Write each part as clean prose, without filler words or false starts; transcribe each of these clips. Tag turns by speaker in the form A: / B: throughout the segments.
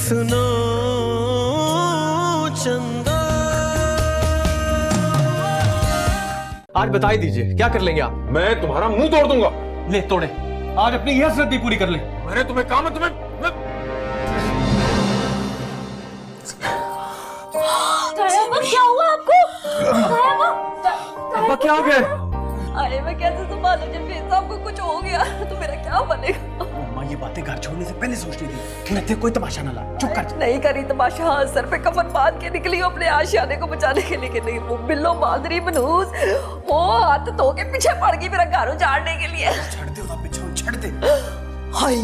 A: सुनो चंदा।
B: आज बता ही दीजिए क्या कर लेंगे आप?
C: मैं तुम्हारा मुंह तोड़ दूंगा।
B: ले तोड़े, आज अपनी यह हसरत भी पूरी कर ले।
C: मैंने तुम्हें कहा, मैं तुम्हें
D: क्या हुआ आपको?
B: अब्बा क्या हो गया?
D: अरे मैं कैसे संभालूं जब फिर आपको कुछ हो गया तो मेरा क्या बनेगा?
B: अम्मा ये बातें घर छोड़ने से पहले सोचनी थी। लगते कोई तमाशा ना ला। चुप कर।
D: नहीं करी तमाशा, सर पे कफन बांध के निकली हूं अपने आशियाने को बचाने के लिए। नहीं वो बिल्लो बांदरी मनहूस वो हाथ धो के पीछे पड़ गई मेरा घर उजाड़ने के लिए।
B: छड़ दे उधर पीछे, छड़ दे।
D: हाय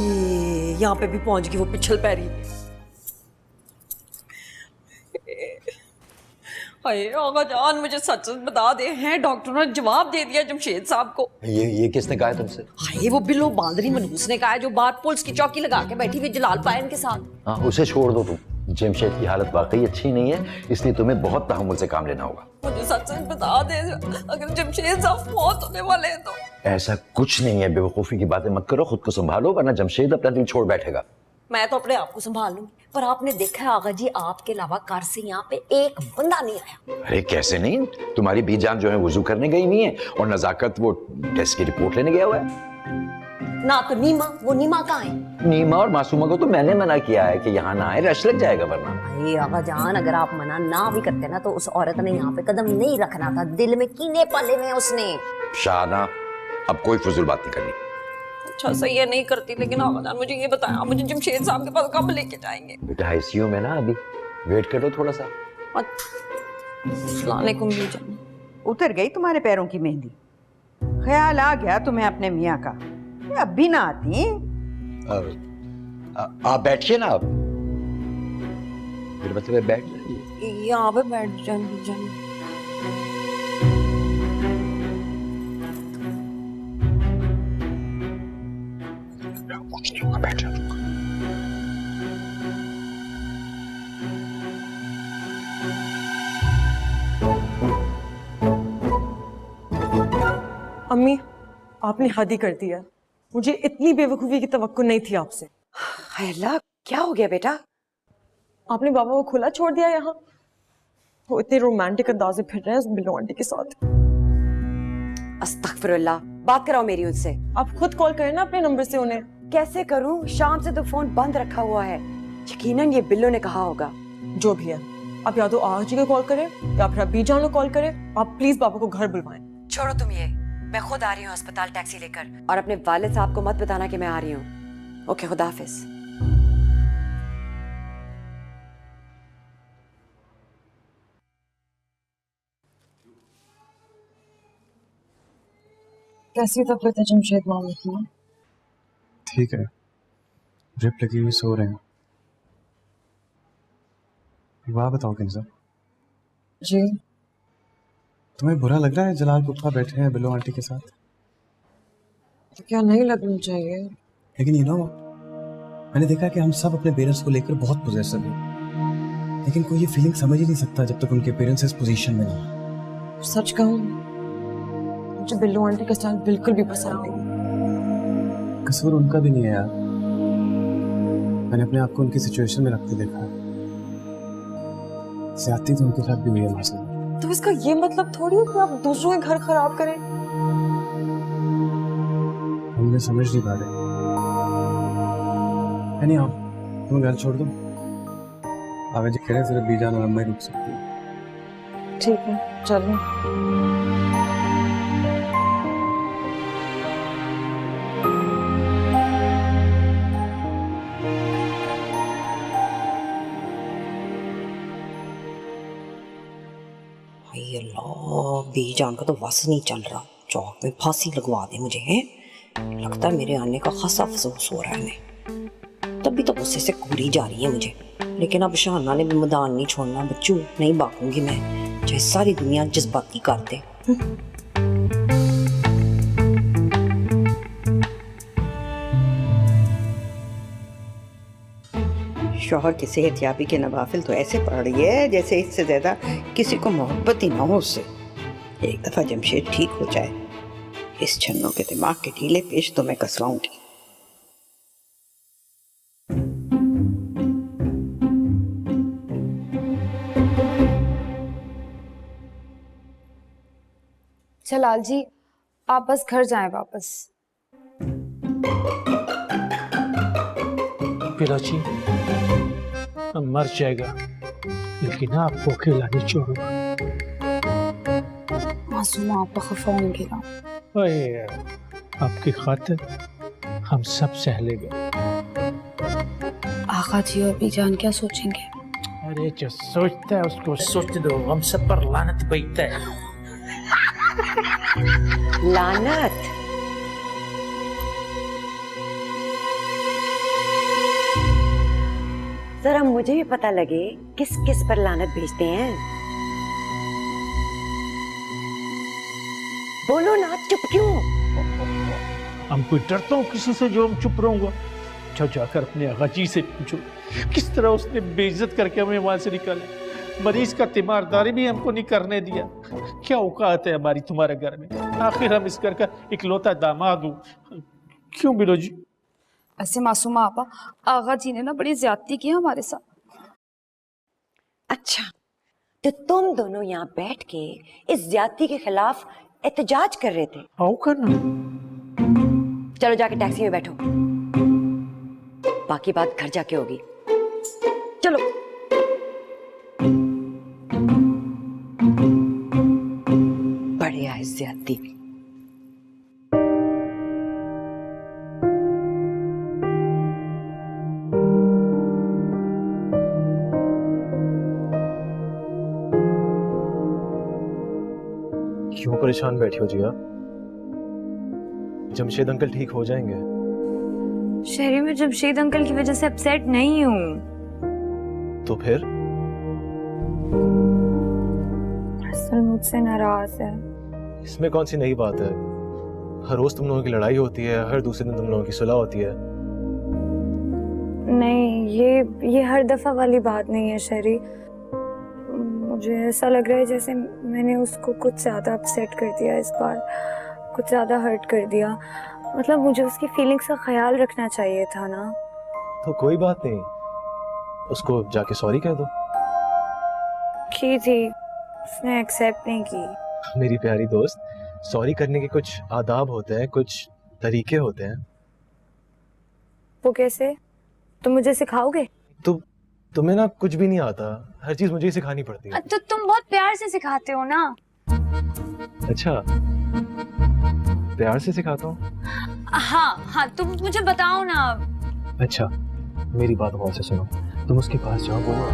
D: यहाँ पे भी पहुंच गई वो पिछल पैरी। हाय आगा जान मुझे सच सच बता दे, हैं डॉक्टर ने जवाब दे दिया जमशेद साहब को।
E: ये किसने कहा है तुमसे?
D: हाय वो बिल्लो बांदरी मनहूस ने कहा है जो बाहर पुलिस की चौकी लगा के बैठी हुई जलाल पायन के साथ।
E: हाँ उसे छोड़ दो तुम। जमशेद की हालत वाकई अच्छी नहीं है, इसलिए तुम्हें बहुत तहम्मुल से काम लेना होगा।
D: मुझे सच सच बता दे, अगर जमशेद साहब मौत होने वाले हैं तो।
E: ऐसा कुछ नहीं है, बेवकूफी की बातें मत करो, खुद को संभालो वरना जमशेद अपना दिल छोड़ बैठेगा।
D: मैं तो अपने आप को संभाल लूंगी, पर आपने देखा है आगा जी आपके अलावा कार से यहाँ पे एक बंदा नहीं आया।
E: अरे कैसे नहीं, तुम्हारी बीजान जो है वुजू करने गई हुई है और नजाकत वो टेस्ट की रिपोर्ट लेने गया हुआ है।
D: ना तो नीमा, वो नीमा कहाँ है?
E: नीमा और मासूमा को तो मैंने मना किया है कि यहाँ ना आए, रश लग जाएगा वरना।
D: भाई आगा जान अगर आप मना ना भी करते ना तो उस औरत ने यहाँ पे कदम नहीं रखना था, दिल में कीने पाले में उसने।
E: शाना अब कोई फजूल बात नहीं करनी।
D: अच्छा सही है नहीं करती, लेकिन आगा जान मुझे ये बताया आप मुझे जमशेद साहब के पास कब लेके जाएंगे?
E: बेटा आईसीयू में ना अभी, वेट करो थोड़ा सा।
D: अस्सलामुअलैकुम बीजान।
F: उतर गई तुम्हारे पैरों की मेहंदी? ख्याल आ गया तुम्हें अपने मियाँ का? ये अब भी ना आती?
E: आप बैठिए ना, आप मेरे मतलब है बैठ जाइए।
D: यहाँ पे बैठ जान बीजान।
E: कुछ नहीं होगा, बैठ जाओ।
G: अम्मी आपने हद ही कर दिया, मुझे इतनी बेवकूफी की तवक्को नहीं थी आपसे।
F: हाय अल्लाह, क्या हो गया बेटा?
G: आपने बाबा को खुला छोड़ दिया यहाँ, वो इतने रोमांटिक अंदाज में फिर रहे हैं उस बिल्लो आंटी के साथ।
F: अस्तगफिरुल्लाह, बात कराओ मेरी उनसे।
G: आप खुद कॉल करें ना अपने नंबर से उन्हें।
F: कैसे करूं? शाम से तो फोन बंद रखा हुआ है, यकीनन ये बिल्लो ने कहा होगा।
G: जो भी है आप या तो आज ही को कॉल करें या फिर अभी जान लो कॉल करें। आप प्लीज बाबा को घर बुलवाएं।
F: छोड़ो तुम ये, मैं खुद आ रही हूँ अस्पताल टैक्सी लेकर, और अपने वालिद साहब को मत बताना कि मैं आ रही हूँ। ओके, खुदा हाफिज।
G: कैसी तबीयत है जमशेद मामले की?
H: ठीक है, ड्रिप लगी हुई, सो रहे हैं। एक बात बताओ किंजा,
G: जी
H: तुम्हें बुरा लग रहा है जलाल पुप्पा बैठे हैं बिल्लो आंटी के साथ?
G: तो क्या नहीं लगना चाहिए?
H: लेकिन यू नो, मैंने देखा कि हम सब अपने पेरेंट्स को लेकर बहुत पोजेसिव हैं, लेकिन कोई ये फीलिंग समझ ही नहीं सकता जब तक उनके पेरेंट्स इस पोजीशन में ना हो।
G: सच कहूँ मुझे बिल्लो आंटी का स्टाइल बिल्कुल भी पसंद नहीं।
H: कसूर उनका भी नहीं है यार, मैंने अपने आप को उनकी सिचुएशन में रखते देखा है। ज्यादती तो उनके साथ भी हुई है मासूम।
G: तो इसका ये मतलब थोड़ी है कि आप दूसरों के घर खराब करें।
H: हम उन्हें समझ नहीं पा रहे। नहीं आओ, तुम घर छोड़ दो, आगे जी कह रहे सिर्फ बीजान और अम्मा ही रुक सकती है।
G: ठीक है चलो।
D: बीजान का तो बस नहीं चल रहा, चौक में फांसी लगवा दे मुझे। हैं लगता है मेरे आने का खासा अफसोस हो रहा है इन्हें। तभी तो गुस्से से कूरी जा रही है मुझे, लेकिन अब शाना ने भी मैदान नहीं छोड़ना। बच्चू नहीं बाकूंगी मैं, चाहे सारी दुनिया जज्बाती कर दे।
F: शौहर की सेहतयाबी के नवाफिल तो ऐसे पड़ रही है जैसे इससे ज्यादा किसी को मोहब्बत ही ना हो उससे। एक दफा जमशेद ठीक हो जाए, इस छन्नों के दिमाग के ढीले पेश तो मैं कसवाऊंगी।
A: अच्छा लाल जी, आप बस घर जाएं वापस।
I: पिलाची मर जाएगा, लेकिन आपको अकेला नहीं छोड़ूंगा।
A: मासूम आप खफा होंगे ना।
I: ओए, आपकी खातिर हम सब सह लेंगे।
A: आका जी और बीजान क्या सोचेंगे?
I: अरे जो सोचता है उसको सोच दो, हम सब पर लानत बैठता है।
D: लानत? जरा मुझे भी पता लगे किस किस पर लानत भेजते हैं। बोलो ना, चुप क्यों?
I: हम कोई डरता हूँ किसी से जो हम चुप रहूंगा? जाकर अपने आगा जी से पूछो किस तरह उसने बेइज्जत करके हमें वहां से निकाला। मरीज का तीमारदारी भी हमको नहीं करने दिया। क्या औकात है हमारी तुम्हारे घर में? आखिर हम इस घर का इकलौता दामाद हूँ। क्यों बिलो जी?
A: ऐसे मासूमा आपा, आगा जी ने ना बड़ी ज्यादती की हमारे साथ।
D: अच्छा, तो तुम दोनों यहाँ बैठ के इस ज्यादती के खिलाफ एहतजाज कर रहे थे?
I: आओ करना।
D: चलो जाके टैक्सी में बैठो, बाकी बात घर जाके होगी। चलो। बढ़िया है ज्यादती।
J: क्यों परेशान बैठी हो जिया? जमशेद अंकल ठीक हो जाएंगे।
A: शहरी में जमशेद अंकल की वजह से अपसेट नहीं हूँ।
J: तो फिर?
A: असल मुझसे नाराज है।
J: इसमें कौन सी नई बात है? हर रोज तुम लोगों की लड़ाई होती है, हर दूसरे दिन तुम लोगों की सुलह होती है।
A: नहीं, ये हर दफा वाली बात नहीं है शहरी। मुझे ऐसा लग रहा है जैसे मैंने उसको कुछ ज्यादा अपसेट कर दिया इस बार, कुछ ज्यादा हर्ट कर दिया। मतलब मुझे उसकी फीलिंग्स का ख्याल रखना चाहिए था ना।
J: तो कोई बात नहीं, उसको जाके सॉरी कह दो।
A: की थी, उसने एक्सेप्ट नहीं की।
J: मेरी प्यारी दोस्त, सॉरी करने के कुछ आदाब होते हैं, कुछ तरीके होते हैं।
A: वो कैसे? तुम मुझे सिखाओगे?
J: तुम्हें ना कुछ भी नहीं आता, हर चीज मुझे ही सिखानी पड़ती है।
A: तो तुम बहुत प्यार से सिखाते हो ना।
J: अच्छा, प्यार से सिखाता हूँ?
A: हाँ, तुम मुझे बताओ ना।
J: अच्छा, मेरी बात गौर से सुनो। तुम उसके पास जाओ, बोलो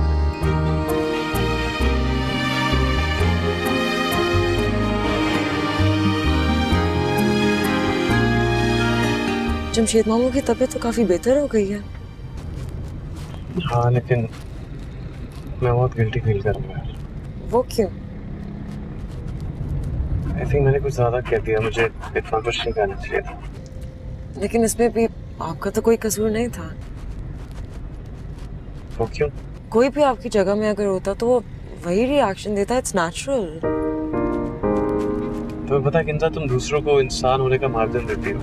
G: जमशेद मामू की तबीयत तो काफी बेहतर हो गई है।
J: हाँ, लेकिन मैं बहुत गिल्टी फील कर रहा हूँ।
G: वो क्यों?
J: आई थिंक मैंने कुछ ज्यादा कह दिया, मुझे इतना कुछ नहीं कहना चाहिए था।
G: लेकिन इसमें भी आपका तो कोई कसूर नहीं था।
J: वो क्यों?
G: कोई भी आपकी जगह में अगर होता तो वो वही रिएक्शन देता। It's natural.
J: तुम्हें पता है किंजा, तुम दूसरों को इंसान होने का मार्जन देती हो।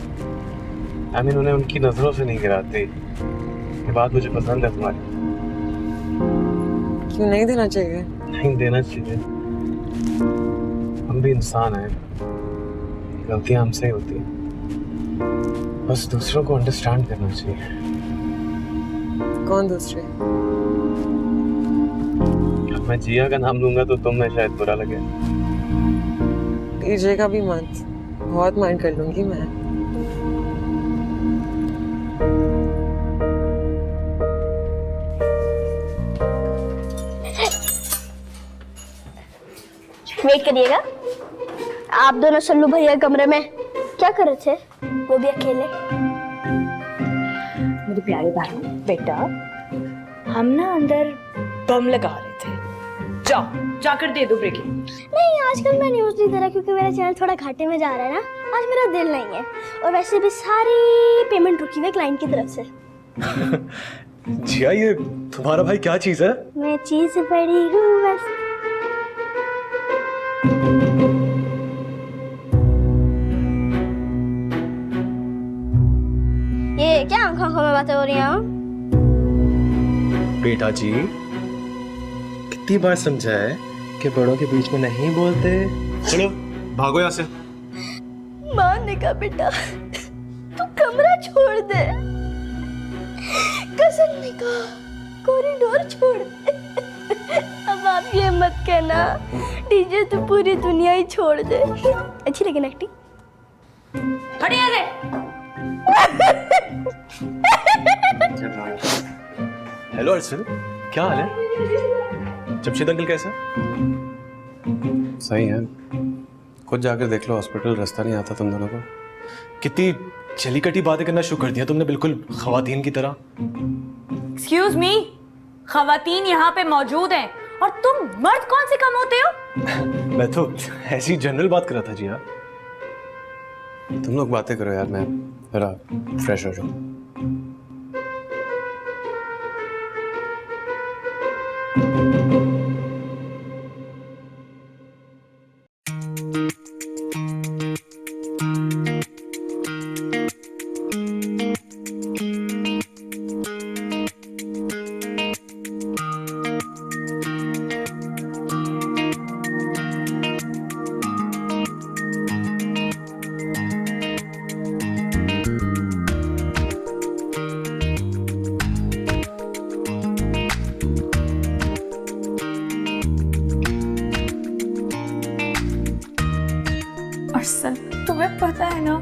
J: आई मीन, उन्हें उनकी नजरों से नहीं गिराती। ये बात मुझे पसंद है तुम्हारी।
G: क्यों नहीं देना चाहिए?
J: नहीं देना चाहिए। हम भी इंसान हैं, गलतियां हमसे ही होती हैं। बस दूसरों को अंडरस्टैंड करना चाहिए।
G: कौन दूसरे?
J: अब मैं जिया का नाम लूंगा तो तुम्हें शायद बुरा लगे।
G: लीजिएगा भी मत, बहुत माइंड कर लूंगी मैं।
K: वेट करिएगा। आप दोनों सल्लू भैया कमरे में क्या कर रहे थे? वो भी अकेले?
A: मेरे प्यारे भाई बेटा,
K: हम ना अंदर
A: बम लगा रहे थे। जाकर दे दो ब्रेकिंग।
K: नहीं, आजकल मैं न्यूज़ नहीं दे रहा क्योंकि मेरा चैनल थोड़ा घाटे में जा रहा है ना। आज मेरा दिल नहीं है, और वैसे भी सारी पेमेंट रुकी हुई क्लाइंट की तरफ से।
J: जिया, ये तुम्हारा भाई क्या चीज है?
K: मैं चीज बड़ी हूँ बस। ये क्या आंखों में बातें हो रही हैं?
J: बेटा जी, कितनी बार समझा है कि बड़ों के बीच में नहीं बोलते। चलो भागो यहाँ से।
K: मान ने कहा बेटा तू कमरा छोड़ दे, कसम ने कहा कॉरिडोर छोड़ दे। अब आप ये मत कहना डीजे तो पूरी दुनिया ही छोड़ दे। अच्छी लगी ना एक्टिंग?
A: हट यहाँ से।
J: हेलो अर्शद, क्या हाल है? जमशेद अंकल कैसा? सही है। खुद जाकर देख लो, हॉस्पिटल रास्ता नहीं आता तुम दोनों को। कितनी चली कटी बातें करना शुरू कर दिया तुमने, बिल्कुल खवातीन की तरह।
A: एक्सक्यूज मी, खवातीन यहाँ पे मौजूद हैं और तुम मर्द कौन से कम होते हो?
J: मैं तो ऐसी जनरल बात कर रहा था जी यार। तुम लोग बातें करो यार, मैं जरा फ्रेश हो जाऊं।
A: अरसल, तुम्हें पता है ना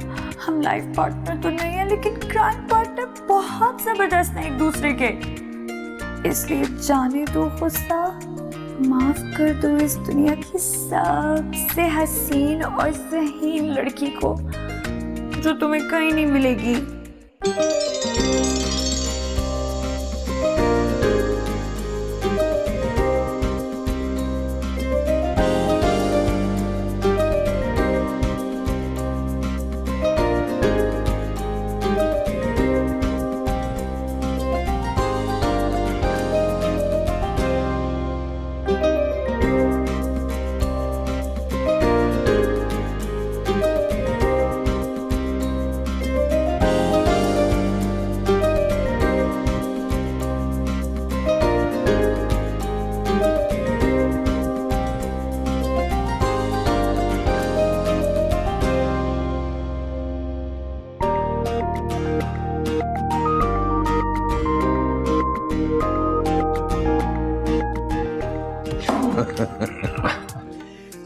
A: हम लाइफ पार्टनर तो नहीं है लेकिन क्राइम पार्टनर बहुत जबरदस्त हैं एक दूसरे के। इसलिए जाने दो गुस्सा, माफ कर दो इस दुनिया की सबसे हसीन और ज़हीन लड़की को जो तुम्हें कहीं नहीं मिलेगी।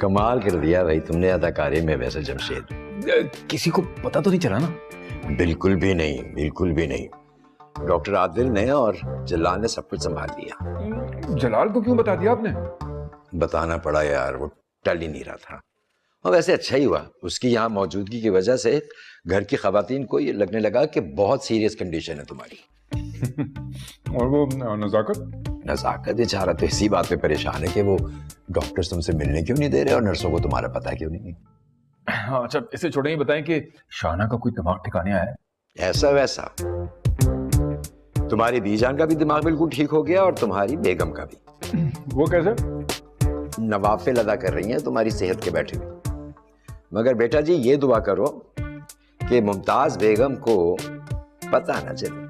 E: कमाल कर दिया भाई तुमने अदाकारी में वैसे जमशेद।
H: किसी को पता तो नहीं चला ना?
E: बिल्कुल भी नहीं, बिल्कुल भी नहीं। डॉक्टर आदिल ने और जलाल ने सब कुछ संभाल लिया।
C: जलाल को क्यों बता दिया आपने?
E: बताना पड़ा यार, वो टल ही नहीं रहा था। और वैसे अच्छा ही हुआ, उसकी यहाँ मौजूदगी की वजह से घर की खवातीन को ये लगने लगा कि बहुत सीरियस कंडीशन है तुम्हारी।
C: और वो नजाकत?
E: नजाकत बेचारा तो इसी बात पे परेशान है कि वो डॉक्टर्स तुमसे मिलने क्यों नहीं दे रहे और नर्सों को तुम्हारा पता क्यों नहीं।
C: हाँ अच्छा, इसे छोड़े ही बताएं कि शाना का कोई दिमाग ठिकाने आया है?
E: ऐसा वैसा तुम्हारी बीजान का भी दिमाग बिल्कुल ठीक हो गया और तुम्हारी बेगम का भी।
C: वो कैसे?
E: नवाफिल अदा कर रही हैं तुम्हारी सेहत के बैठे हुए। मगर बेटा जी ये दुआ करो कि मुमताज बेगम को पता न चले।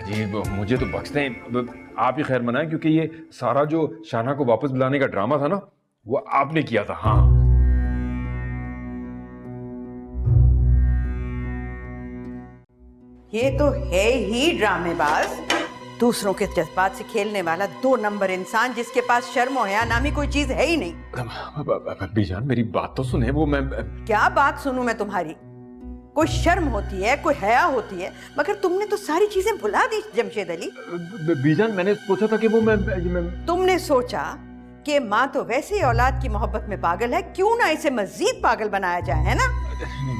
C: जी मुझे तो बख्श दें, आप ही खैर मनाएं, क्योंकि ये सारा जो शाना को वापस बुलाने का ड्रामा था ना वो आपने किया था। हाँ
F: ये तो है ही ड्रामेबाज, दूसरों के जज्बात से खेलने वाला 2 नंबर इंसान जिसके पास शर्म और हया नामी कोई चीज है ही नहीं।
C: बीजान मेरी बात तो सुने। वो मैं
F: क्या बात सुनूं मैं तुम्हारी? कोई शर्म होती है, कोई हया होती है, मगर तुमने तो सारी चीजें भुला दी जमशेद अली।
C: बीजान मैंने सोचा था कि वो मैं
F: तुमने सोचा कि माँ तो वैसे ही औलाद की मोहब्बत में पागल है, क्यों ना इसे मजीद पागल बनाया जाए, है ना?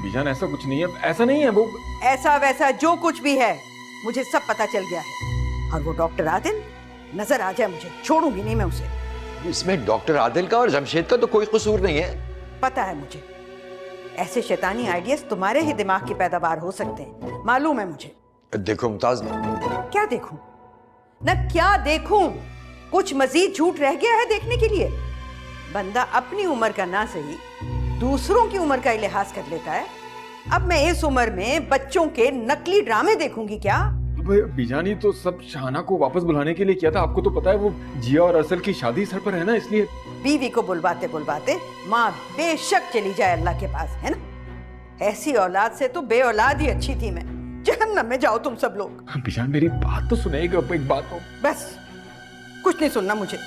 C: बीजान ऐसा कुछ नहीं है, ऐसा नहीं है। वो
F: ऐसा वैसा जो कुछ भी है मुझे सब पता चल गया है। और वो डॉक्टर आदिल नजर आ जाए मुझे, छोड़ूंगी नहीं मैं उसे।
E: इसमें डॉक्टर आदिल का और जमशेद का तो कोई कसूर नहीं है।
F: पता है मुझे, ऐसे शैतानी आइडियाज तुम्हारे ही दिमाग की पैदावार हो सकते हैं, मालूम है मुझे।
E: देखो मुमताज,
F: क्या देखूं न क्या देखूं? कुछ मजीद झूठ रह गया है देखने के लिए? बंदा अपनी उम्र का ना सही दूसरों की उम्र का ही लिहाज कर लेता है। अब मैं इस उम्र में बच्चों के नकली ड्रामे देखूंगी क्या?
C: बीजानी तो सब शाहाना को वापस बुलाने के लिए किया था। आपको तो पता है वो जिया और अरसल की शादी सर पर है ना, इसलिए।
F: बीवी को बुलवाते बुलवाते माँ बेशक चली जाए अल्लाह के पास, है ना। ऐसी औलाद से तो बे औलाद ही अच्छी थी मैं। जहन्नम में जाओ तुम सब लोग।
C: बीजान मेरी बात तो सुनेगा, एक बात तो।
F: बस कुछ नहीं सुनना मुझे।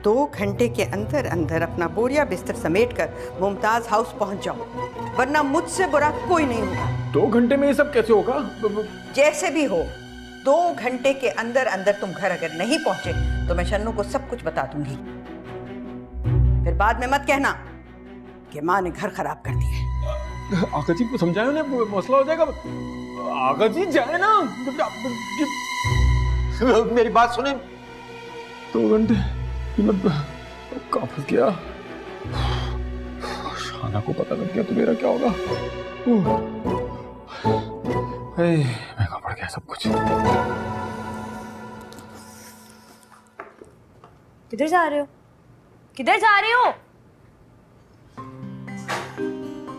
F: 2 घंटे के अंदर अंदर अपना बोरिया बिस्तर समेटकर मुमताज हाउस पहुंच जाओ, वरना मुझसे बुरा कोई नहीं होगा।
C: 2 घंटे में ये सब कैसे होगा?
F: जैसे भी हो, 2 घंटे के अंदर अंदर तुम घर अगर नहीं पहुंचे तो मैं शन्नू को सब कुछ बता दूंगी। फिर बाद में मत कहना कि माँ ने घर खराब कर दिया है।
C: आका जी को समझाओ ना, मसला हो जाएगा। आका जी जाए ना।
E: मेरी बात सुने।
C: 2 घंटे कहाँ फंस गया? शाहाना को पता लग गया तो मेरा क्या होगा? महंगा पड़ गया सब कुछ।
A: किधर जा रहे हो? किधर जा रहे हो?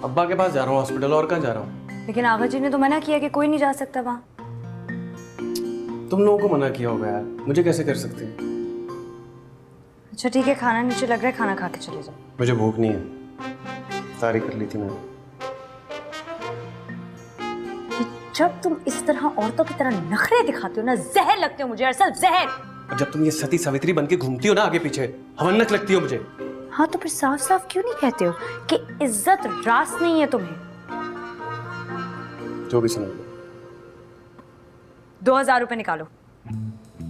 J: अब्बा के पास जा रहा हूँ हॉस्पिटल। और कहाँ जा रहा हूँ?
A: लेकिन आगा जी ने तो मना किया कि कोई नहीं जा सकता वहाँ।
J: तुम लोगों को मना किया होगा यार, मुझे कैसे कर सकते हैं?
A: अच्छा ठीक है, खाना नीचे लग रहा है, खाना खा के चले जाओ।
J: मुझे भूख नहीं है, तारी कर ली थी मैंने।
A: जब तुम इस तरह औरतों की तरह नखरे दिखाते हो ना, जहर लगते हो मुझे अरसल, जहर।
J: और जब तुम ये सती सावित्री बन के घूमती हो ना आगे पीछे, हवन्नक लगती हो मुझे।
A: हाँ तो फिर साफ साफ क्यों नहीं कहते हो कि इज्जत रास नहीं है तुम्हें?
J: जो भी सुना लो।
A: 2000 रुपए निकालो।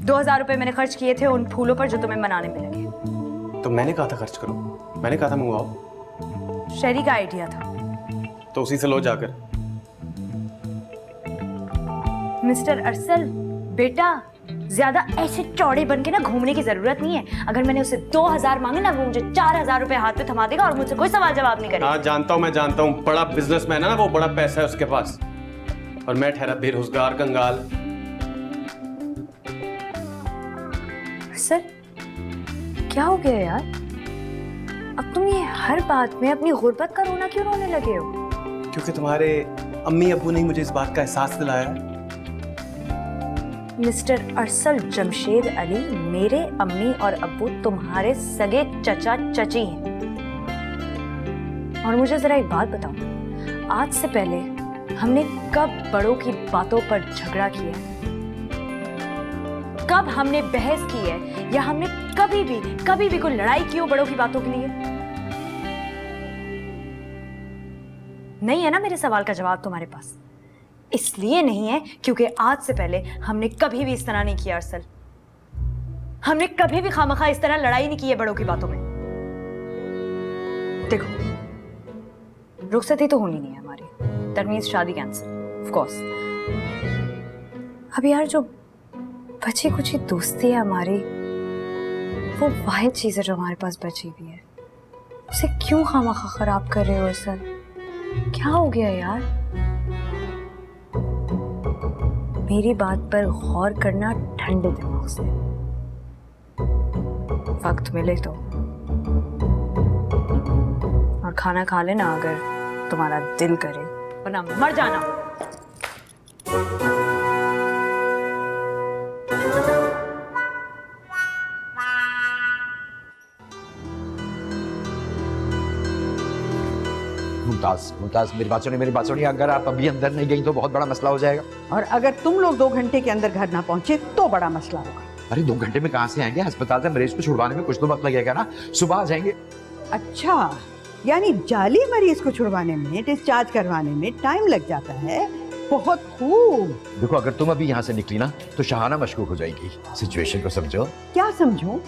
A: 2000 रुपए मैंने खर्च किए थे उन फूलों पर जो तुम्हें मनाने में लगे।
J: तो मैंने कहा था खर्च करो, मैंने कहा था मंगवाओ।
A: शहरी का आइडिया था।
J: तो उसी से लो जाकर।
A: मिस्टर अरसल बेटा, ज्यादा ऐसे चौड़े बन के ना घूमने की जरूरत नहीं है। अगर मैंने उसे 2000 मांगे ना, वो मुझे 4000 रुपए हाथ पे थमा देगा और मुझसे कोई सवाल जवाब नहीं करेगा।
J: हाँ जानता हूँ, मैं जानता हूँ, बड़ा बिजनेसमैन है ना वो, बड़ा पैसा है उसके पास। और मैं ठहरा बेरोजगार कंगाल।
A: सर क्या हो गया यार? अब तुम ये हर बात में अपनी गुर्बत का रोना क्यों रोने लगे हो?
J: क्योंकि तुम्हारे अम्मी अब्बू ने मुझे इस बात का एहसास दिलाया।
A: मिस्टर अरसल जमशेद अली, मेरे अम्मी और अब्बू तुम्हारे सगे चचा चची हैं। और मुझे जरा एक बात बताओ, आज से पहले हमने कब बड़ों की बातों पर झगड़ा किया है? कब हमने बहस की है? या हमने कभी भी कोई लड़ाई की हो बड़ों की बातों के लिए? नहीं है ना मेरे सवाल का जवाब तुम्हारे पास? इसलिए नहीं है क्योंकि आज से पहले हमने कभी भी इस तरह नहीं किया अरसल। हमने कभी भी खामखा इस तरह लड़ाई नहीं की है बड़ों की बातों में। देखो, रुखसती तो होनी नहीं है हमारी, दैट मींस शादी कैंसिल ऑफ कोर्स। अब यार जो बची कुछ दोस्ती है हमारी, वो वाहिद चीज है जो हमारे पास बची हुई है, उसे क्यों खामखा खराब कर रहे हो अरसल? क्या हो गया यार? मेरी बात पर गौर करना ठंडे दिमाग से, वक्त मिले तो। और खाना खा लेना अगर तुम्हारा दिल करे, वरना मर जाना।
E: मुमताज मेरी बात सुनिए। अगर आप अभी अंदर नहीं गई तो बहुत बड़ा मसला हो जाएगा।
F: और अगर तुम लोग 2 घंटे के अंदर घर ना पहुंचे तो बड़ा मसला होगा।
E: अरे 2 घंटे में कहाँ से आएंगे? अस्पताल से मरीज को छुड़वाने में कुछ तो वक्त लगेगा ना। सुबह आ जाएंगे।
F: अच्छा, यानी जाली मरीज को छुड़वाने में, डिस्चार्ज करवाने में टाइम लग जाता है। बहुत खूब।
E: देखो, अगर तुम अभी यहाँ से निकली ना तो शाहाना मशकूक हो जाएगी। सिचुएशन को समझो।
F: क्या समझूं?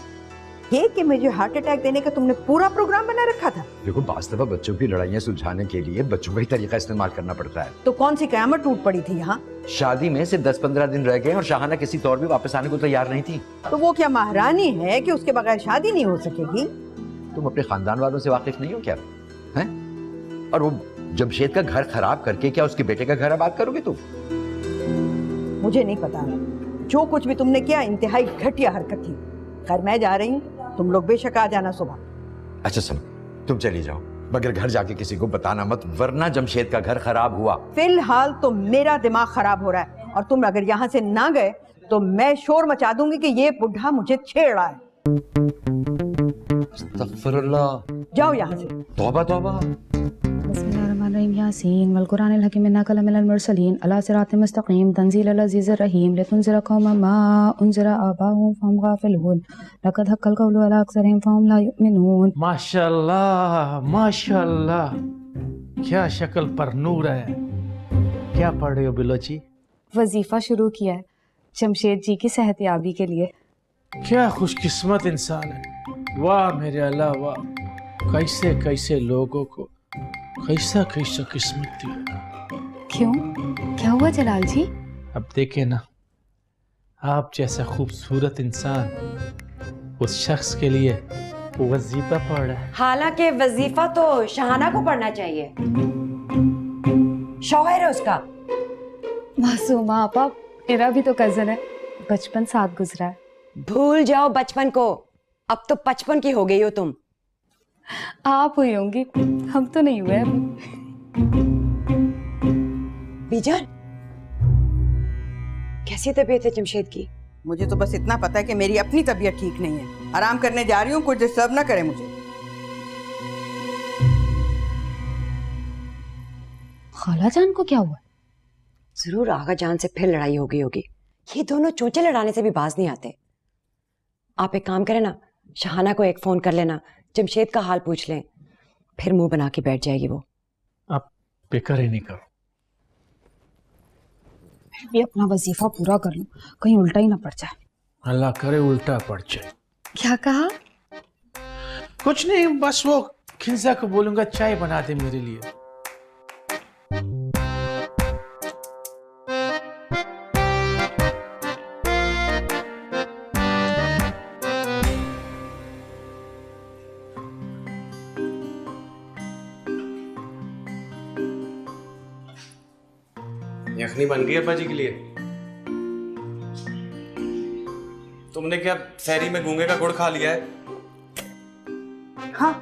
F: ये कि मुझे हार्ट अटैक देने का तुमने पूरा प्रोग्राम बना रखा था।
E: देखो, बास दफा बच्चों की लड़ाइयाँ सुलझाने के लिए बच्चों का ही तरीका इस्तेमाल करना पड़ता है।
F: तो कौन सी कयामत टूट पड़ी थी यहाँ?
E: शादी में सिर्फ 10-15 दिन रह गए और शाहाना किसी तौर भी वापस आने को तैयार नहीं थी।
F: तो वो क्या महारानी है कि उसके बगैर शादी नहीं हो सकेगी?
E: तुम अपने खानदान वालों से वाकिफ नहीं हो क्या? हैं? और वो जमशेद का घर खराब करके क्या उसके बेटे का घर आबाद करोगे तुम?
F: मुझे नहीं पता, जो कुछ भी तुमने किया इंतहाई घटिया हरकत थी। खैर, मैं जा रही हूँ, तुम लोग बेशक आ जाना सुबह।
E: अच्छा सुनो, तुम चली जाओ, मगर घर जाके किसी को बताना मत, वरना जमशेद का घर खराब हुआ।
F: फिलहाल तो मेरा दिमाग खराब हो रहा है। और तुम अगर यहाँ से ना गए तो मैं शोर मचा दूंगी कि ये बुढ़ा मुझे छेड़ रहा है।
E: अस्तगफिरुल्लाह।
F: जाओ यहाँ से।
E: तौबा तौबा।
L: बिस्मिल्लाहिर्रहमानिर्रहीम यासीन वल कुरानिल हकीम इन्नका लमिनल मुरसलीन अला सिरातिल मुस्तकीम तंजीलल अज़ीज़िर रहीम लितुनज़िरा कौमन मा उनज़िरा आबाहुम फहम गाफिलून लक़द हक़्क़ल क़ौलु अला अक्सरिहिम फहम ला युमिनून।
I: माशाल्लाह माशाल्लाह, क्या शक्ल पर नूर है। क्या पढ़ रहे हो बिलोची?
L: वजीफा शुरू किया है जमशेद जी की सेहतयाबी के लिए।
I: क्या खुशकिस्मत इंसान है, वाह मेरे अल्लाह वाह। कैसे कैसे लोगों को कैसा कैसा किस्मत दी।
L: क्यों, क्या हुआ जलाल जी?
I: अब देखे ना, आप जैसा खूबसूरत इंसान उस शख्स के लिए वजीफा पढ़ रहा है।
D: हालांकि वजीफा तो शहाना को पढ़ना चाहिए, शौहर है उसका।
L: मासूमा आपा, मेरा भी तो कजन है, बचपन साथ गुजरा है।
D: भूल जाओ बचपन को, अब तो 55 की हो गई हो तुम।
L: आप हुई होंगी, हम तो नहीं हुए अभी।
D: बीजान, कैसी तबीयत है जमशेद की?
F: मुझे तो बस इतना पता है कि मेरी अपनी तबीयत ठीक नहीं है। आराम करने जा रही हूँ, कुछ डिस्टर्ब ना करे मुझे।
L: खाला जान को क्या हुआ?
D: जरूर आगा जान से फिर लड़ाई हो गई होगी। ये दोनों चोंचे लड़ाने से भी बाज नहीं आते। आप एक काम करें ना, शहाना को एक फोन कर लेना, जमशेद का हाल पूछ लें, फिर मुंह बना के बैठ जाएगी वो।
I: आप बेकार ही नहीं करो।
L: मैं भी अपना वजीफा पूरा कर लूं, कहीं उल्टा ही ना पड़ जाए।
I: अल्लाह करे उल्टा पड़ जाए।
L: क्या कहा?
I: कुछ नहीं, बस वो खिंजा को बोलूंगा चाय बना दे मेरे लिए।
J: यखनी बन गई अब्बा जी के लिए। तुमने क्या सहरी में गूंगे का गुड़ खा लिया है?
M: हाँ,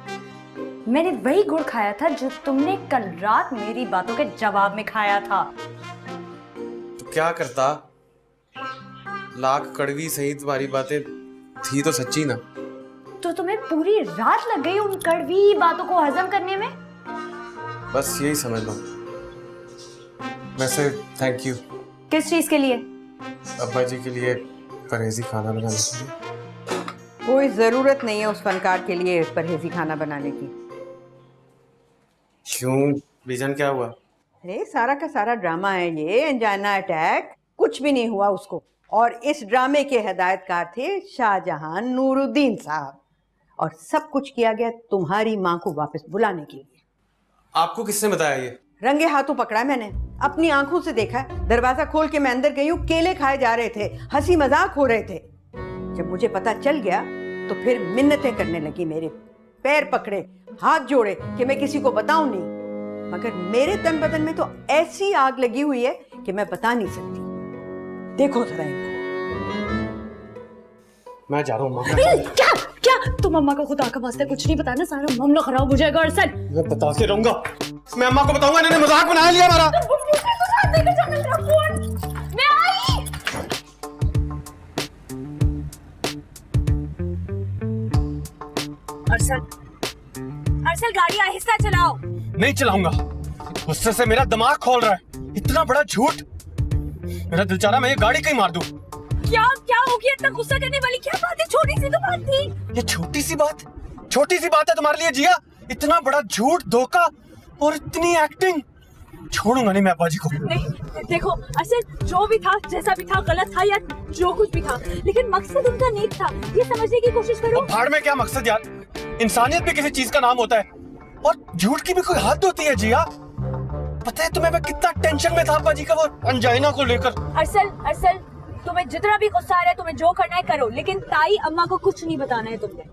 M: मैंने वही गुड़ खाया था जो तुमने कल रात मेरी बातों के जवाब में खाया था।
J: तो क्या करता? लाख कड़वी सही तुम्हारी बातें थी तो सच्ची ना।
M: तो तुम्हें पूरी रात लग गई उन कड़वी बातों को हजम करने में?
J: बस यही समझ लो। वैसे थैंक यू।
M: किस चीज के लिए?
J: अब्बा जी के लिए परहेजी खाना बनाने के लिए।
F: कोई जरूरत नहीं है उस फनकार के लिए परहेजी खाना बनाने की।
J: क्यों बीजन, क्या हुआ?
F: अरे सारा का सारा ड्रामा है ये, एंजाइना अटैक, कुछ भी नहीं हुआ उसको। और इस ड्रामे के हिदायतकार थे शाहजहां नूरुद्दीन साहब, और सब कुछ किया गया तुम्हारी माँ को वापस बुलाने के लिए।
J: आपको किसने बताया ये?
F: रंगे हाथों पकड़ा है मैंने, अपनी आंखों से देखा है। दरवाजा खोल के मैं अंदर गई हूँ, केले खाए जा रहे थे, हंसी मजाक हो रहे थे। जब मुझे पता चल गया तो फिर मिन्नतें करने लगी, मेरे पैर पकड़े, हाथ जोड़े कि मैं किसी को बताऊं नहीं। मगर मेरे तन बदन में तो ऐसी आग लगी हुई है कि मैं बता नहीं सकती। देखो जरा इनको।
J: मैं जा रहा हूँ।
M: क्या क्या तुम अम्मा को खुदा का वास्ते कुछ नहीं बताना, सारा मामला खराब हो जाएगा। अरसल,
J: मैं बताते रहूंगा, मैं अम्मा को बताऊंगा इन्होंने मजाक बना लिया हमारा।
M: मैं आई। अरसल गाड़ी आहिस्ता चलाओ।
J: नहीं चलाऊंगा, गुस्से से मेरा दिमाग खोल रहा है। इतना बड़ा झूठ, मेरा दिल चाह रहा मैं ये गाड़ी कहीं मार दूं।
M: क्या क्या हो गया? इतना गुस्सा करने वाली क्या बात है? छोटी सी तो बात थी।
J: ये छोटी सी बात है तुम्हारे लिए जिया? इतना बड़ा झूठ, धोखा और इतनी एक्टिंग। छोड़ूंगा नहीं मैं अब्बा जी को।
M: नहीं देखो अरसल, जो भी था, जैसा भी था, गलत था या जो कुछ भी था, लेकिन मकसद उनका नेक था, ये समझने की कोशिश करो।
J: भाड़ में क्या मकसद यार, इंसानियत भी किसी चीज का नाम होता है, और झूठ की भी कोई हद होती है जिया। पता है तुम्हें मैं कितना टेंशन में था अब्बा जी का वो अंजाइना को लेकर।
M: अरसल तुम्हें जितना भी गुस्सा आ रहा है, तुम्हें जो करना है करो, लेकिन ताई अम्मा को कुछ नहीं बताना है तुमने।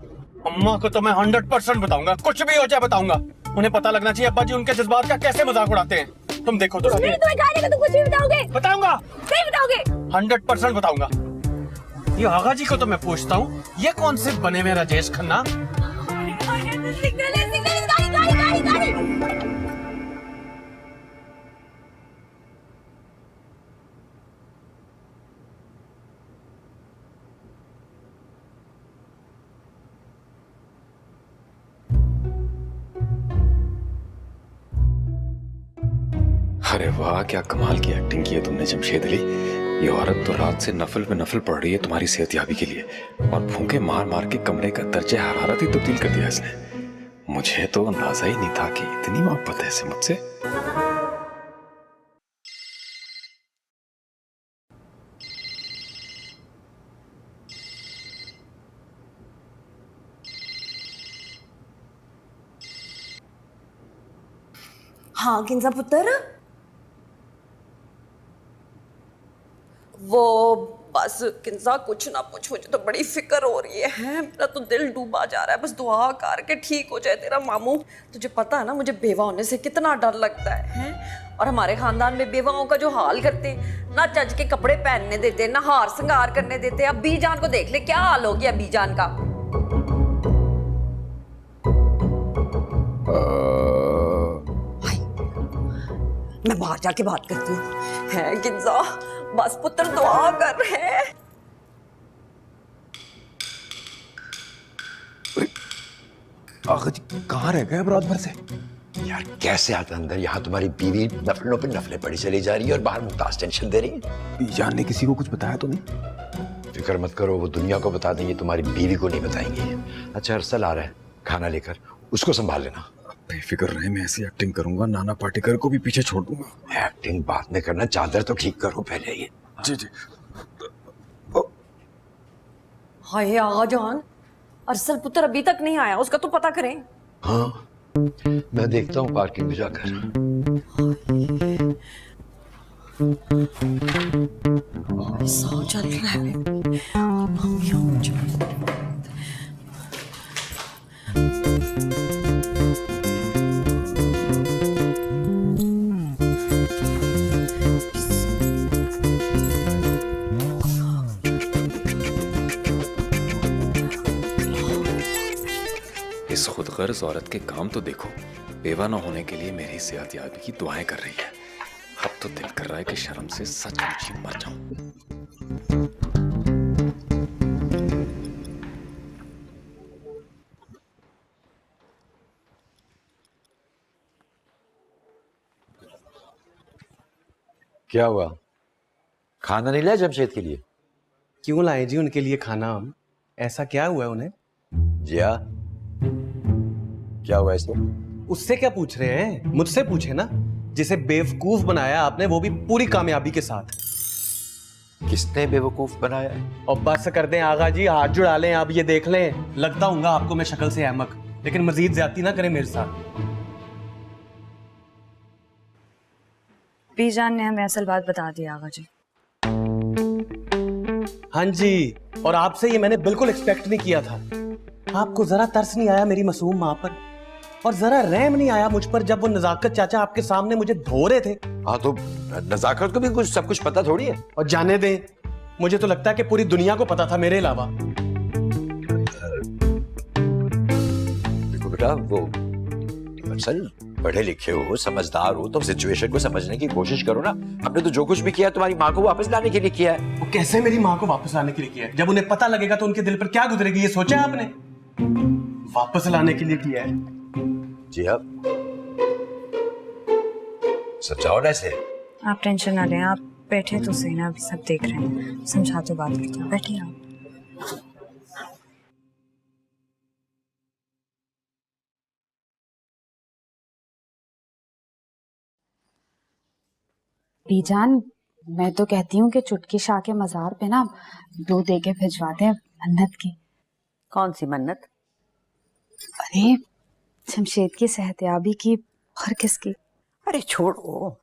J: अम्मा को तो मैं 100% बताऊंगा, कुछ भी हो जाए बताऊंगा। उन्हें पता लगना चाहिए अब्बा जी उनके जज्बात का कैसे मजाक उड़ाते हैं। तुम देखो तो
M: नहीं, तुम्हें कहा तुम कुछ भी बताओगे?
J: बताऊंगा,
M: नहीं बताओगे?
J: 100% बताऊंगा। ये आगा जी को तो मैं पूछता हूँ, ये कौन से बने में राजेश खन्ना?
N: अरे वाह, क्या कमाल की एक्टिंग की है तुमने जमशेद अली। ये औरत तो रात से नफल पे नफल पढ़ रही है तुम्हारी सेहतयाबी के लिए, और फूंके मार मार के कमरे का दर्जे हरारत ही तब्दील कर दिया इसने। मुझे तो अंदाजा ही नहीं था कि इतनी मोहब्बत है इसे मुझसे।
D: हाँ किंजा पुत्र, वो बस किंजा कुछ ना पूछ, मुझे तो बड़ी फिक्र हो रही है। मेरा तो दिल डूबा जा रहा है। बस दुआ करके ठीक हो जाए तेरा मामू। तुझे पता है ना मुझे बेवा होने से कितना डर लगता है? और हमारे खानदान में बेवाओं का जो हाल करते, ना चज के कपड़े पहनने देते, ना हार श्रृंगार करने देते। अब बीजान को देख ले, क्या हाल हो गया बीजान का। मैं बाहर जाके बात करती हूँ। है किंजा, बस पुत्र दुआ कर रहे हैं।
E: आगा जी कहाँ रह गए रात भर से? यार कैसे आता अंदर? यहाँ तुम्हारी बीवी नफलों पे नफले पड़ी चली जा रही है और बाहर मुमताज टेंशन दे रही है।
B: जान ने किसी को कुछ बताया तो नहीं?
E: फिक्र मत करो, वो दुनिया को बता देंगे, तुम्हारी बीवी को नहीं बताएंगे। अच्छा अरसल आ रहा है खाना लेकर, उसको संभाल लेना।
N: बेफिक्र रहे, मैं ऐसी एक्टिंग करूंगा नाना पाटेकर को भी पीछे छोड़ दूंगा।
E: एक्टिंग बाद में करना, चादर तो ठीक करो पहले ये।
N: जी जी।
D: हाय आगा जान, अरसल पुत्र अभी तक नहीं आया, उसका तो पता करें।
E: हाँ मैं देखता हूँ पार्किंग में जाकर।
D: ऐसा चल रहा है।
N: इस खुदगर्ज औरत के काम तो देखो, बेवा न होने के लिए मेरी सेहतयाबी की दुआएं कर रही है। अब तो दिल कर रहा है कि शर्म से सचमुच ही मर जाऊं।
E: क्या हुआ? खाना नहीं लाया जमशेद के लिए?
B: क्यों लाए जी उनके लिए खाना हम? ऐसा क्या हुआ है उन्हें?
E: जिया क्या हुआ इसमें?
B: उससे क्या पूछ रहे हैं? मुझसे पूछे ना। जिसे बेवकूफ बनाया आपने, वो भी पूरी कामयाबी के साथ।
E: किसने बेवकूफ बनाया?
B: और बस कर दें आगा जी, हाथ जुड़ा लें। आप ये देख लें, लगता हूँगा आपको मैं शक्ल से अहमक, लेकिन मजीद ज्यादती ना करें मेरे साथ।
A: बीजान ने हमें असल बात बता दी आगा जी।
B: हाँ जी, और आपसे ये मैंने बिल्कुल एक्सपेक्ट नहीं किया था। आपको जरा तरस नहीं आया मेरी मासूम माँ पर, और जरा रहम नहीं आया मुझ पर जब वो नजाकत चाचा आपके सामने मुझे धो रहे थे।
E: हाँ तो नजाकत को भी कुछ सब कुछ पता थोड़ी है।
B: और जाने दें, मुझे तो लगता है कि पूरी दुनिया को पता था मेरे अलावा।
E: देखो बेटा, वो असल पढ़े लिखे हो, समझदार हो, तो सिचुएशन को समझने की कोशिश करो ना। हमने तो जो कुछ भी किया तुम्हारी माँ को वापस लाने के लिए किया है।
B: वो कैसे मेरी माँ को वापस लाने के लिए किया है? जब उन्हें पता लगेगा तो उनके दिल पर क्या गुजरेगी, ये सोचा है आपने? वापस लाने के लिए किया है।
E: जी अब समझाओ ना इसे।
A: आप टेंशन ना लें, आप बैठे तो सही ना, अभी सब देख रहे हैं, समझा तो बात करते हैं। बैठिए आप।
L: बीजान, मैं तो कहती हूँ कि चुटकी शाह के मजार पे ना 2 दे के भिजवा दें मन्नत की।
F: कौन सी मन्नत?
L: अरे जमशेद की सेहतयाबी की और किसकी?
F: अरे छोड़ो,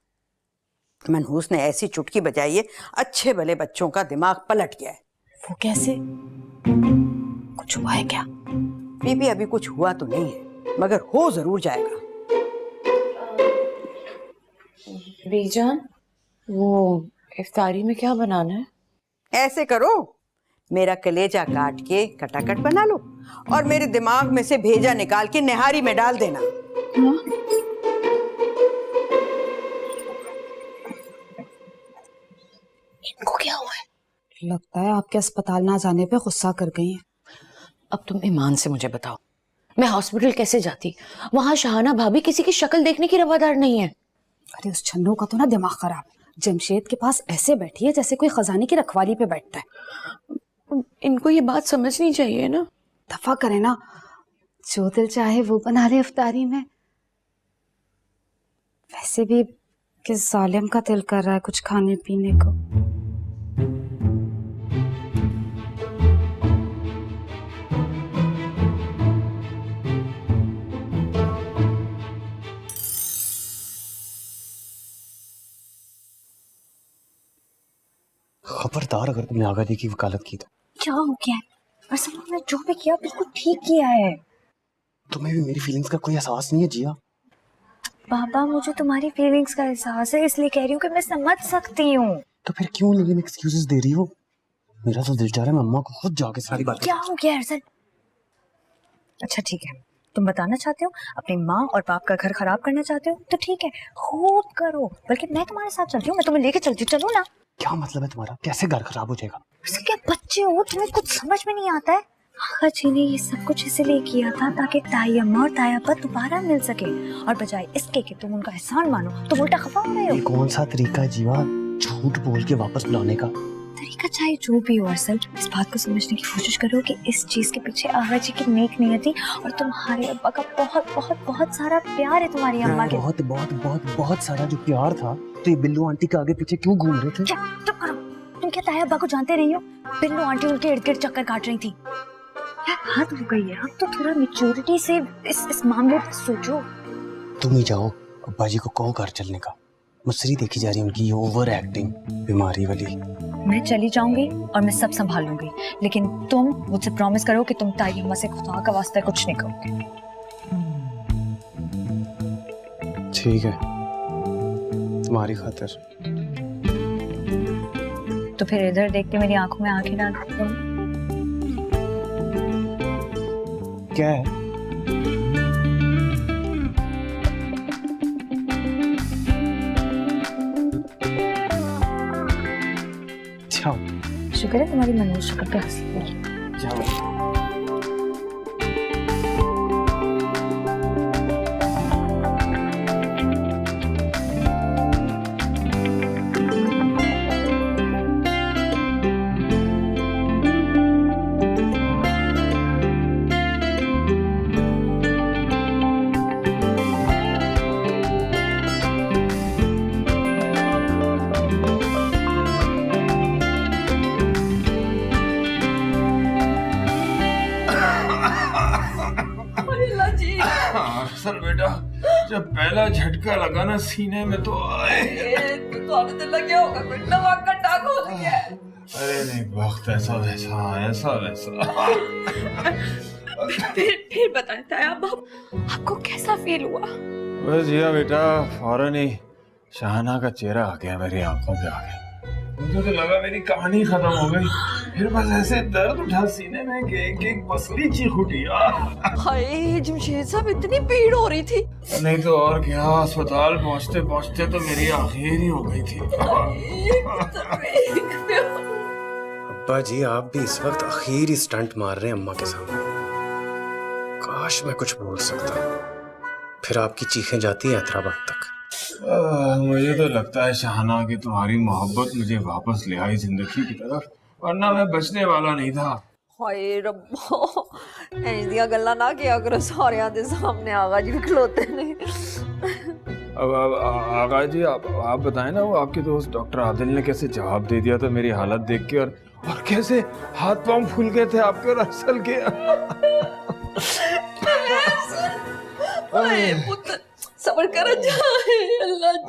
F: मनहूस ने ऐसी चुटकी बजाई है, अच्छे भले बच्चों का दिमाग पलट गया है।
L: वो कैसे? कुछ हुआ है क्या?
F: बीबी अभी कुछ हुआ तो नहीं है, मगर हो जरूर जाएगा।
G: बीजान, वो इफ्तारी में क्या बनाना है?
F: ऐसे करो, मेरा कलेजा काट के कटाकट बना लो और मेरे दिमाग में से भेजा निकाल के निहारी में डाल देना।
L: इनको क्या हुआ है? लगता है आपके अस्पताल ना जाने पे गुस्सा कर गई हैं।
O: अब तुम ईमान से मुझे बताओ, मैं हॉस्पिटल कैसे जाती? वहां शहाना भाभी किसी की शक्ल देखने की रवादार नहीं है।
L: अरे उस छन्नू का तो ना दिमाग खराब है। जमशेद के पास ऐसे बैठी है जैसे कोई खजाने की रखवाली पे बैठता है।
G: इनको ये बात समझनी चाहिए ना।
L: दफा करे ना, जो दिल चाहे वो बना ले इफ्तारी में। वैसे भी किस जालिम का दिल कर रहा है कुछ खाने पीने को।
H: खबरदार अगर तुमने आगा दी की वकालत की तो।
A: क्या हो गया है? असल में मैंने जो भी किया बिल्कुल ठीक किया है।
H: तुम्हें भी मेरी फीलिंग्स का कोई एहसास नहीं है जिया?
A: बाबा मुझे तुम्हारी फीलिंग्स का एहसास है, इसलिए कह रही हूँ कि मैं समझ सकती हूँ।
H: तो फिर क्यों लेकिन एक्सक्यूजेस दे रही हो? मेरा तो दिल चाह रहा है मैं अम्मा को खुद जाके सारी बात।
A: क्या हो गया अरसल? अच्छा ठीक है, तुम बताना चाहते हो, अपनी माँ और बाप का घर खराब करना चाहते हो तो ठीक है, खुद करो। बल्कि मैं तुम्हारे साथ चलती हूँ, मैं तुम्हें लेके चलती हूँ, चलो ना।
H: क्या मतलब है तुम्हारा? कैसे घर खराब हो जाएगा?
A: क्या बच्चे हो, तुम्हें कुछ समझ में नहीं आता है? आगा जी ने ये सब कुछ इसलिए किया था ताकि ताई अम्मा और ताई अब्बा दोबारा मिल सके, और बजाय इसके कि तुम उनका एहसान मानो तो उल्टा खफा हो रहे हो।
H: ये कौन सा तरीका है जीवा झूठ बोल के वापस बुलाने का?
A: तरीका चाहे जो भी हो, अरसल इस बात को समझने की कोशिश करो कि इस चीज के पीछे आगा जी की नेक नियति और तुम्हारे अब्बा का बहुत बहुत बहुत सारा प्यार है तुम्हारी अम्मा के।
H: बहुत बहुत बहुत बहुत सारा जो प्यार था तो ये बिल्लू आंटी के आगे पीछे क्यों घूम रहे थे?
A: चुप करो, तुम क्या ताया अब्बा को जानते नहीं हो? बिल्लू आंटी उनके इर्द गिर्द चक्कर काट रही थी। यार बात हो गई है, अब तो थोड़ा मैच्योरिटी से इस मामले पर सोचो।
H: तुम ही जाओ, अब्बा जी को कहो घर चलने का। मुझसे देखी जा रही है उनकी ओवर एक्टिंग बीमारी वाली।
A: मैं चली जाऊंगी और मैं सब संभाल लूंगी, लेकिन तुम मुझसे प्रॉमिस करो कि तुम ताई अम्मा से खुदा का वास्ता कुछ नहीं करोगे।
H: ठीक है, तुम्हारी खातिर।
A: तो फिर इधर देख के मेरी आंखों में आंखें डाल दो।
H: क्या है?
A: शुक्र है तुम्हारी मनोज शुक्र के हंसी।
H: जाओ।
C: अरसल बेटा, जब पहला झटका लगा ना सीने में तो
G: तो लग गया होगा, कोई नमक का टाक हो गया।
C: अरे नहीं, वक्त ऐसा वैसा
G: फिर बताता है आपको कैसा फील हुआ?
C: बस जिया बेटा, फौरन ही शाहना का चेहरा आ गया मेरी आंखों पे आगे। मुझे तो लगा मेरी कहानी खत्म हो गई, फिर बस ऐसे दर्द उठा सीने में कि एक पसली चीख उठी।
G: हाय जमशेद साहब, इतनी भीड़ हो रही थी।
C: नहीं तो और क्या, अस्पताल पहुंचते पहुंचते तो मेरी आखिर ही हो गई थी।
H: अब्बा जी आप भी इस वक्त आखिरी स्टंट मार रहे हैं अम्मा के सामने। काश मैं कुछ बोल सकता, फिर आपकी चीखें जाती हैं हैदराबाद तक।
C: मुझे तो लगता है शाहना कि तुम्हारी मोहब्बत मुझे वापस ले आई जिंदगी की तरफ, वरना मैं बचने वाला नहीं था।
G: हाय रब्बो, इंज दियां गल्लां ना किया करो सारियां दे सामने, आगा जी भी खलोते ने।
C: अब आगा जी आप बताएं ना, वो आपके दोस्त डॉक्टर आदिल ने कैसे जवाब दे दिया था मेरी हालत देख के, और कैसे हाथ पांव फूल गए थे आपके और अरसल के।
G: पुत्र सब्र कर जाए, अल्लाह जी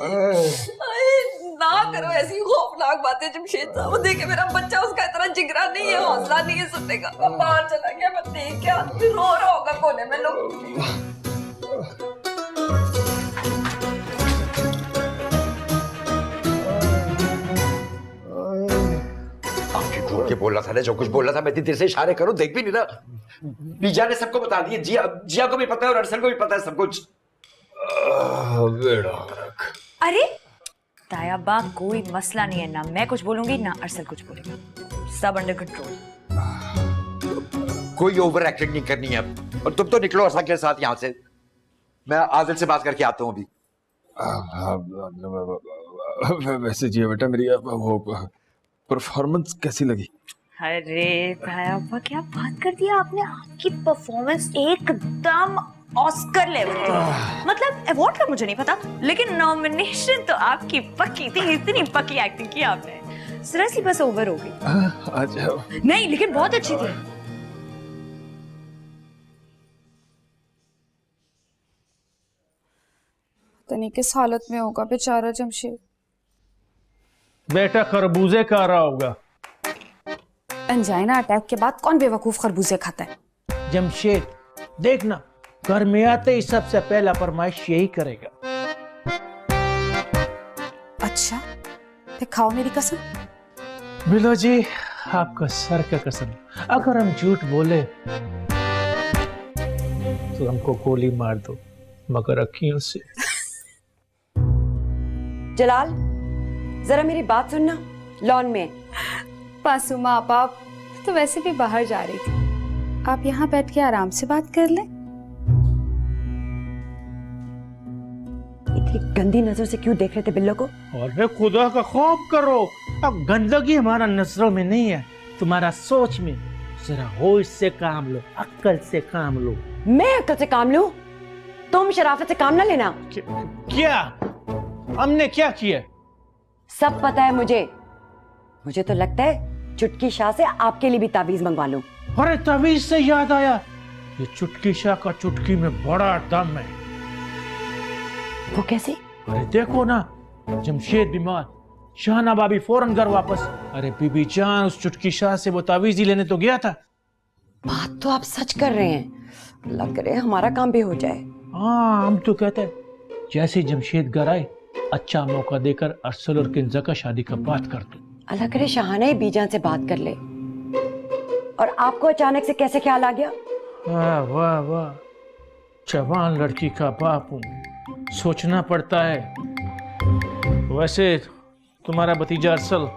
G: ना करो ऐसी खौफनाक बातें। जमशेद साहब देखे मेरा बच्चा, उसका इतना जिगरा नहीं है, हौसला नहीं है सुनने का। बाहर चला गया, मैं देख क्या रो रहा होगा कोने में। लोग
E: के बोल रहा था ना, जो कुछ बोल रहा था मैं इतनी देर से इशारे करूं, देख भी नहीं रहा। बीजा ने सबको बता दिया, जिया को भी पता है और अरसल को भी पता है सब कुछ।
A: अरे ताया बा, कोई मसला नहीं है, ना मैं कुछ बोलूंगी ना अरसल कुछ बोलेगा, सब अंडर कंट्रोल।
E: कोई ओवर एक्टिंग नहीं करनी है अब, और तुम तो निकलो अरसल के साथ यहाँ से। मैं आदिल से बात करके आता हूँ अभी।
C: वैसे जी बेटा मेरी वो परफॉर्मेंस कैसी लगी?
K: अरे भाई अब्बा क्या बात कर दिया आपने, आपकी परफॉर्मेंस एकदम ऑस्कर लेवल की। मतलब अवार्ड का मुझे नहीं पता, लेकिन नॉमिनेशन तो आपकी पक्की थी, इतनी पक्की एक्टिंग की आपने, जरा सी बस ओवर हो गई।
C: आ जाओ।
K: नहीं लेकिन बहुत अच्छी थी।
L: तनी किस हालत में होगा बेचारा जमशेद।
I: बेटा खरबूजे खा रहा होगा।
L: अंजाइना अटैक के बाद कौन बेवकूफ खरबूजे खाता है?
I: जमशेद देखना, घर में आते ही सबसे पहला फरमाइश यही करेगा।
L: अच्छा फिर खाओ मेरी कसम।
I: बिलो जी आपका सर का कसम, अगर हम झूठ बोले तो हमको गोली मार दो, मगर अखियों से।
D: जलाल जरा मेरी बात सुनना, लॉन में।
L: पासुमा आप तो वैसे भी बाहर जा रही थी, आप यहाँ बैठ के आराम से बात कर लें।
D: इतनी गंदी नजर से क्यों देख रहे थे बिल्लो को?
I: और खुदा का खौफ करो, अब गंदगी हमारा नजरों में नहीं है, तुम्हारा सोच में। जरा होश से काम लो, अक्ल से काम लो।
D: मैं अक्ल से काम लूं? तुम शराफत से काम ना लेना।
I: क्या हमने क्या किया?
D: सब पता है मुझे। मुझे तो लगता है चुटकी शाह से आपके लिए भी ताबीज मंगवा लूं।
I: अरे ताबीज से याद आया, ये चुटकी शाह का चुटकी में बड़ा दम है।
D: वो कैसे?
I: अरे देखो ना, जमशेद बीमार, शाहना भाभी फौरन घर वापस। अरे बीबी जान उस चुटकी शाह से वो ताबीज ही लेने तो गया था।
D: बात तो आप सच कर रहे हैं, लग रहा है हमारा काम भी हो जाए।
I: हाँ हम तो कहते हैं जैसे जमशेद घर आए अच्छा मौका देकर अरसल और किंजा का शादी का बात कर दो।
D: अल्लाह करे शाहाना ही बीजान से बात कर ले। और आपको अचानक से कैसे ख्याल आ गया?
I: वाह वाह वाह, जवान लड़की का बाप हूँ, सोचना पड़ता है। वैसे तुम्हारा भतीजा अरसल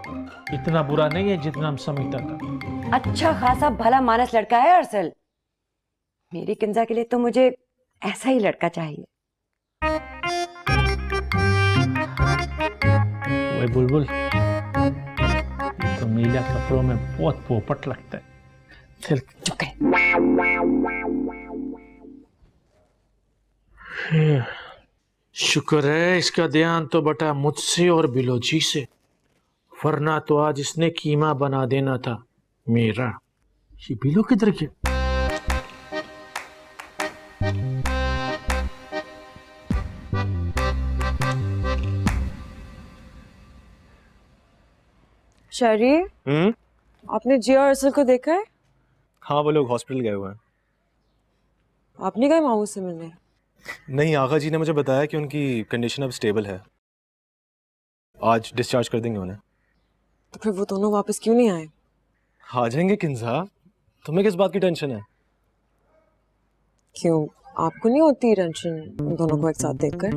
I: इतना बुरा नहीं है जितना हम समझता था।
D: अच्छा खासा भला मानस लड़का है अरसल। मेरी किंजा के लिए तो मुझे ऐसा ही लड़का चाहिए।
I: वो बुलबुल तो नीला कपड़ों में बहुत पोपट लगता है। शुक्र है इसका ध्यान तो बटा मुझसे और बिलोजी से, वरना तो आज इसने कीमा बना देना था मेरा। ये बिलो किधर गया?
P: शरी, आपने जिया और अरसल को देखा है?
H: हाँ वो लोग हॉस्पिटल गए हुए हैं।
P: आप नहीं गए मामू से मिलने?
H: नहीं, आगा जी ने मुझे बताया कि उनकी कंडीशन अब स्टेबल है, आज डिस्चार्ज कर देंगे उन्हें।
P: तो फिर वो दोनों वापस क्यों नहीं आए?
H: आ जाएंगे किंजा, तुम्हें किस बात की टेंशन है?
P: क्यों, आपको नहीं होती टेंशन उन दोनों को एक साथ देखकर?